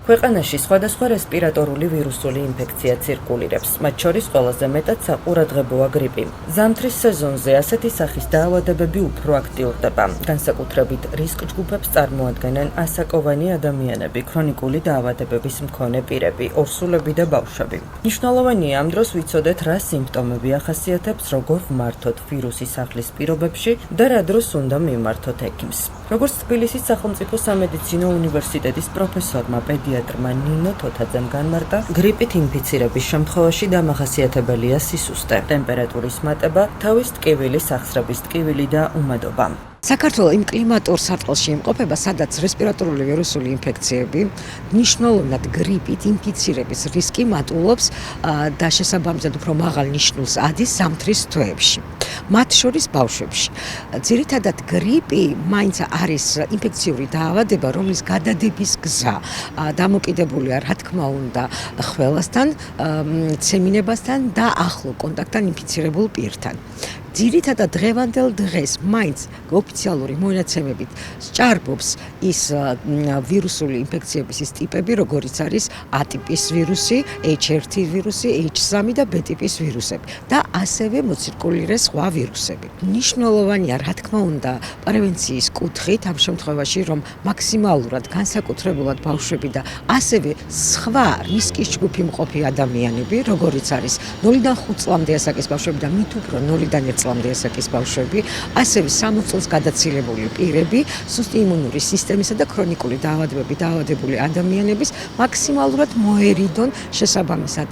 ქვეყანაში სხვადასხვა რესპირატორული ვირუსული ინფექცია ცირკულირებს, მათ შორის ყველაზე მეტად საყურადღებოა გრიპი. ზამთრის სეზონზე ასეთი სახის დაავადებები უფრო აქტიურდება. განსაკუთრებით რისკ ჯგუფებს წარმოადგენენ ასაკოვანი ადამიანები, ქრონიკული დაავადებების მქონე პირები, ორსულები და ბავშვები. მნიშვნელოვანია ამ დროს ვიცოდეთ, რა სიმპტომები ახასიათებს, როგორ ვმართოთ ვირუსის ახლის პირობებში და რა დროს უნდა მივმართოთ ექიმს. როგორც თბილისის სახელმწიფო სამედიცინო უნივერსიტეტის პროფესორმა პედიატრმა ნინო თოთაძემ განმარტა, გრიპით ინფიცირების შემთხვევაში დამახასიათებელია სისუსტე, ტემპერატურის მატება, თავის ტკივილი, სახსრების ტკივილი და უმადობა. საქართველო იმ კლიმატურ სარტყელში იმყოფება, სადაც რესპირატორული ვირუსული ინფექციები, მნიშვნელოვნად გრიპით ინფიცირების რისკი მატულობს და შესაბამისად უფრო მაღალ ნიშნულს ადის ზამთრის თვეებში. მათ შორის ბავშვებში. ძირითადად გრიპი მაინც არის ინფექციური დაავადება, რომლის გადადების გზა დამოკიდებულია, რა თქმა უნდა, ხველასთან, ცემინებასთან და ახლო კონტაქტთან ინფიცირებულ პირთან. ძირითადად დღევანდელ დღეს მაინც ოფიციალური მონაცემებით სჭარბობს ის ვირუსული ინფექციების ის ტიპები, როგორიც არის A ტიპის ვირუსი, H1 ვირუსი, H3 და B ტიპის ვირუსები და ასევე მოცირკულირე სხვა ვირუსები. მნიშვნელოვანია, რა თქმა უნდა, პრევენციის კუთხით ამ შემთხვევაში, რომ მაქსიმალურად განსაკუთრებულად ბავშვები და ასევე სხვა რისკის ჯგუფი მყოფი ადამიანები, როგორიც არის 0-დან 5 წლამდე ასაკის ბავშვები და მით უფრო 0-დან 1 წლამდე ასაკის ბავშვები, ასევე 60 წელს გადაცილებული პირები, სუსტი იმუნური სისტემისა და ქრონიკული დაავადებებით დაავადებული ადამიანების მაქსიმალურად მოერიდონ შესაბამისად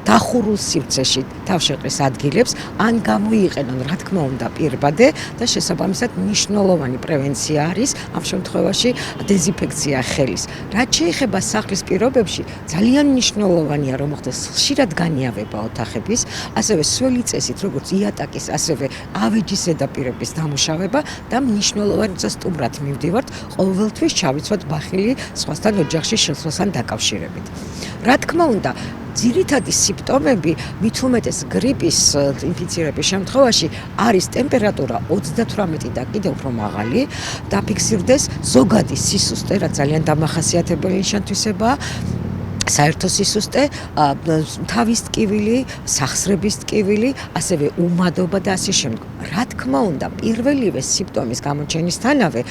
დახურულ სივრცეში თავშეყრის ადგილებს, ან გამოიყენონ, რა თქმა უნდა, პირბადე და შესაბამისად მნიშვნელოვანი პრევენცია არის ამ შემთხვევაში დეზინფექცია ხელის. რაც შეეხება სახლის პირობებში, ძალიან მნიშვნელოვანია, რომ მოხდეს ხშირად განიავება ოთახების, ასევე სველი წესით, როგორც იატაკის, ასევე ავეჯის ზედაპირების დამუშავება და მნიშვნელოვანი სტუმრად მივდივართ, ყოველთვის ჩავიცვათ ბახილი სხვასთან ოჯახში შესვლასთან დაკავშირებით. რა თქმა უნდა, ძირითადი სიმპტომები მით უმეტეს გრიპის ინფიცირების შემთხვევაში არის ტემპერატურა 38 და კიდევ უფრო მაღალი, დაფიქსირდეს ზოგადი სისუსტე, რაც ძალიან დამახასიათებელი ნიშან-თვისებაა, საერთო სისუსტე, თავის ტკივილი, სახსრების ტკივილი, ასევე უმადობა და ასე შემდეგ. რა თქმა უნდა, პირველივე სიმპტომის გამოჩენისთანავე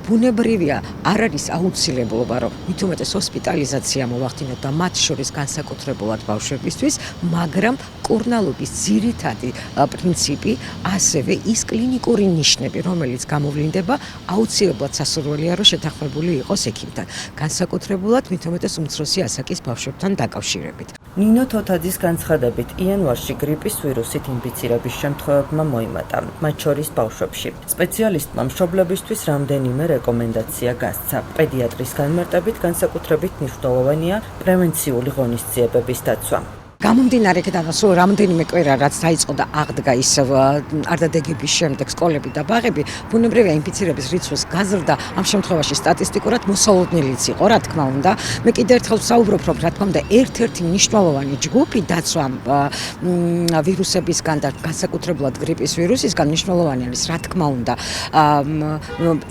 ბუნებრივია, არ არის აუცილებლობა, რომ მით უმეტეს ჰოსპიტალიზაცია მოვახდინოთ და მათ შორის განსაკუთრებულად ბავშვებისთვის, მაგრამ მკურნალობის ძირითადი პრინციპი, ასევე ის კლინიკური ნიშნები, რომელიც გამოვლინდება, აუცილებლად სასურველია, რომ შეთანხმებული იყოს ექიმთან, განსაკუთრებულად მით უმეტეს უმცროსი ასაკის ბავშვებთან დაკავშირებით. ნინო თოთაძის განცხადებით, იანვარში გრიპის ვირუსით ინფიცირების შემთხვევებმა მოიმატა, მათ შორის ბავშვებში. სპეციალისტმა მშობლებისთვის რამდენიმე რეკომენდაცია გასცა. პედიატრის განმარტებით, განსაკუთრებით მნიშვნელოვანია პრევენციული ღონისძიებების დაცვა. გამომდინარე იქედან, სულ რამდენიმე კვირა რაც დაიწყო და აღდგა ის არდადეგების შემდეგ სკოლები და ბაღები, ბუნებრივია ინფიცირების რიცხვს გაზრდა ამ შემთხვევაში სტატისტიკურად მოსალოდნელიც იყო, რა თქმა უნდა. მე კიდევ ერთხელ ვსაუბრობ, რომ რა თქმა უნდა, ერთ-ერთი მნიშვნელოვანი ჯგუფი დაცვა ვირუსებისგან და განსაკუთრებულად გრიპის ვირუსისგან მნიშვნელოვანი არის, რა თქმა უნდა,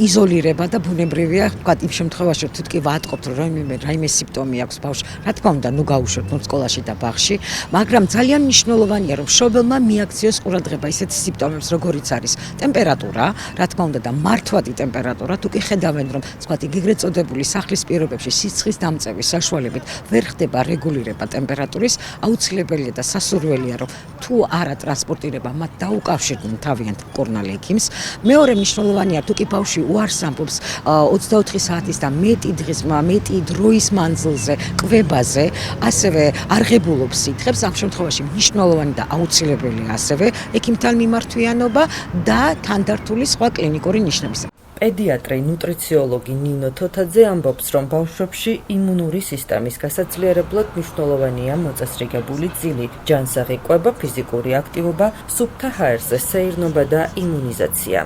იზოლირება და ბუნებრივია, ვთქვათ, იმ შემთხვევაში თუ კი ვაატყობთ, რომ რაიმე სიმპტომი აქვს ბავშვს, რა თქმა უნდა, ნუ გაუშვოთ სკოლაში და ბაღში. მაგრამ ძალიან მნიშვნელოვანია, რომ მშობელმა მიაქციოს ყურადღება ისეთი სიმპტომებს, როგორიც არის ტემპერატურა, რა თქმა უნდა და მართვადი ტემპერატურა, თუ კი ხედავენ, რომ თქვათ ეგრეთ წოდებული სახლის პირობებში სიცხის დამწევის საშუალებით ვერ ხდება რეგულირება ტემპერატურის, აუცილებელია და სასურველია, რომ თუ არა ტრანსპორტირება, მათ დაუკავშირდნენ თავიანთ მკურნალ ექიმს. მეორე მნიშვნელოვანია, თუ კი ბავშვი უარს ამბობს 24 საათის და მეტი დროის მანძილზე კვებაზე, ასევე არღებულობს სითხებს, ამ შემთხვევაში მნიშვნელოვანი და აუცილებელია ასევე ექიმთან მიმართვიანობა და თანდართული სხვა კლინიკური ნიშნების. პედიატრი ნუტრიციოლოგი ნინო თოთაძე ამბობს, რომ ბავშვებში იმუნური სისტემის გასაძლიერებლად მნიშვნელოვანია მოწესრიგებული ძილი, ჯანსაღი კვება, ფიზიკური აქტივობა, სუფთა ჰაერზე სეირნობა და იმუნიზაცია.